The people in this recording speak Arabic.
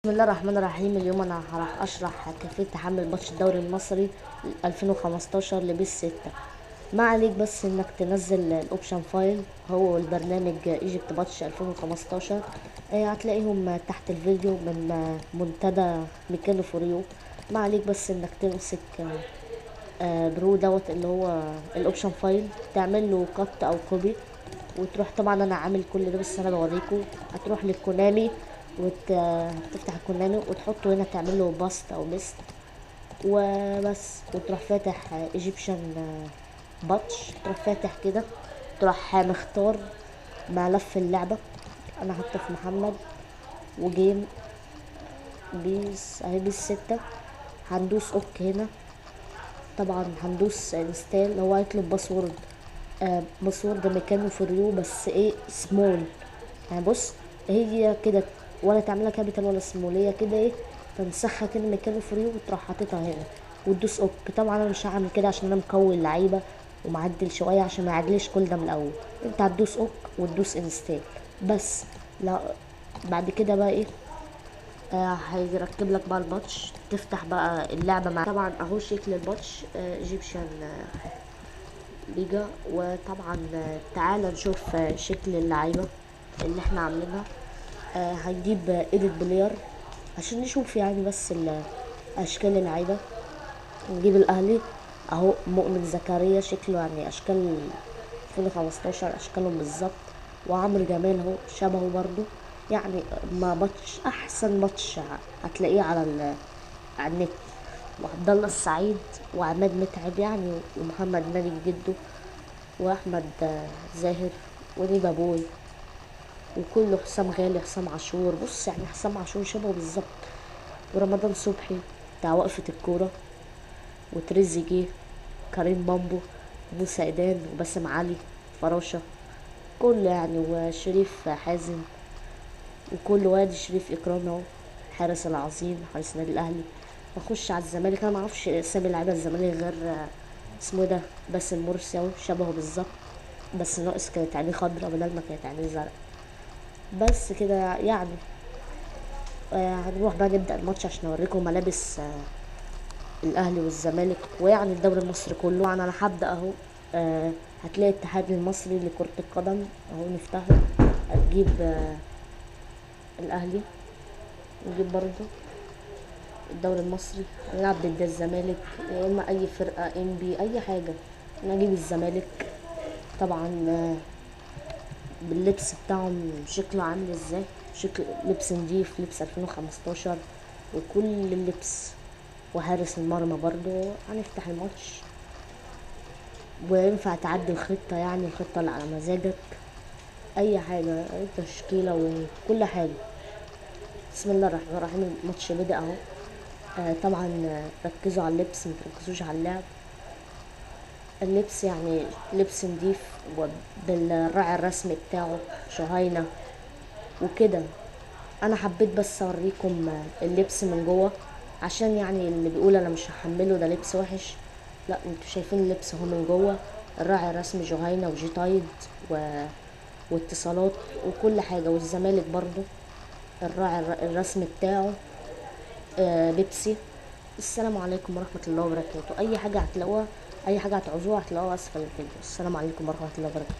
بسم الله الرحمن الرحيم. اليوم انا راح اشرح كيفيه تحمل ماتش الدوري المصري 2015 لبيس 6. ما عليك بس انك تنزل الاوبشن فايل هو البرنامج ايجيبت ماتش 2015. هتلاقيهم تحت الفيديو من منتدى ميكانو فوريو. ما عليك بس انك تمسك برو دوت اللي هو الاوبشن فايل، تعمل له كات او كوبي وتروح. طبعا انا عامل كل ده بس انا بوريكم. هتروح للكونامي وتفتح الكونامي وتحطه هنا، تعمل له باست او بيست وبس، وتروح فاتح ايجيبشن باتش، تروح فاتح كده، تروح مختار ملف اللعبة. انا حاطه في محمد وجيم بيس اهي، بيس 6. هندوس اوك هنا. طبعا هندوس انستال. هو هيطلب باسورد، باسورد مكانه في ريو بس ايه سمول. يعني بص، هي كده ولا تعملها كابيتال ولا سمول، هي كده ايه تنسخها كده مكانه في ريو وتروح حاططها هنا وتدوس اوك. طبعا انا مش هعمل كده عشان انا مكون اللعيبه ومعدل شويه عشان ما يعدلش كل ده من الاول. انت هتدوس اوك وتدوس انستال بس. لا بعد كده بقى ايه، هيركب لك بقى الباتش، تفتح بقى اللعبه مع. طبعا اهو شكل الباتش ايجيبشن ليجا. وطبعا تعالى نشوف شكل اللعيبه اللي احنا عاملينها. هنجيب ايديت بلاير عشان نشوف يعني بس اشكال اللعيبه. نجيب الاهلي اهو مؤمن زكريا، شكله يعني اشكال 2015 اشكالهم بالظبط. وعمرو جمال اهو شبهه برضو. يعني ما باتش احسن باتش هتلاقيه على النت. وعبد الله السعيد وعماد متعب يعني، ومحمد مالك جده، واحمد زاهر ونيبا بوي، وكله حسام غالي، حسام عاشور. بص يعني حسام عاشور شبهه بالظبط. ورمضان صبحي بتاع وقفة الكورة، وتريزيجيه، كريم بامبو، موسى ايدان، وباسم علي، فراشة، كله يعني، وشريف حازم، وكل وادي شريف اكرام اهو، الحارس العظيم حارس النادي الاهلي. اخش على الزمالك، انا معرفش اسامي لعيبه الزمالك غير اسمه ده باسم مرسي اهو شبهه بالظبط، بس ناقص كانت عينيه خضرا بدل ما كانت عينيه زرقاء. بس كده يعني. هنروح بقى نبدأ الماتش عشان اوريكم ملابس الاهلي والزمالك ويعني الدوري المصري كله. يعني انا هبدأ اهو. هتلاقي الاتحاد المصري لكرة القدم اهو، نفتحه. هتجيب الاهلي، نجيب برضه الدوري المصري، نلعب ضد الزمالك يا اما اي فرقة ام بي اي حاجة. نجيب الزمالك طبعا باللبس بتاعهم شكله عامل ازاي، شكل لبس نضيف، لبس 2015 وكل اللبس. وحارس المرمى برضو. هنفتح الماتش وينفع تعدل خطة، يعني الخطة اللي على مزاجك، اي حاجة، اي تشكيلة وكل حاجة. بسم الله الرحمن الرحيم. الماتش بدأ اهو. طبعا ركزوا على اللبس متركزوش على اللعب. اللبس يعني لبس نضيف وبالراعي الرسمي بتاعه شهينة وكده. انا حبيت بس اوريكم اللبس من جوه، عشان يعني اللي بيقول انا مش هحمله ده لبس وحش، لا انتوا شايفين اللبس اهو من جوه. الراعي الرسمي جهينة وجي تايد واتصالات وكل حاجة. والزمالك برضو الراعي الرسمي بتاعه بيبسي. السلام عليكم ورحمة الله وبركاته. اي حاجة هتلاقوها، اي حاجة هتعوزوها هتلاقوها اسفل الفيديو. السلام عليكم ورحمة الله وبركاته.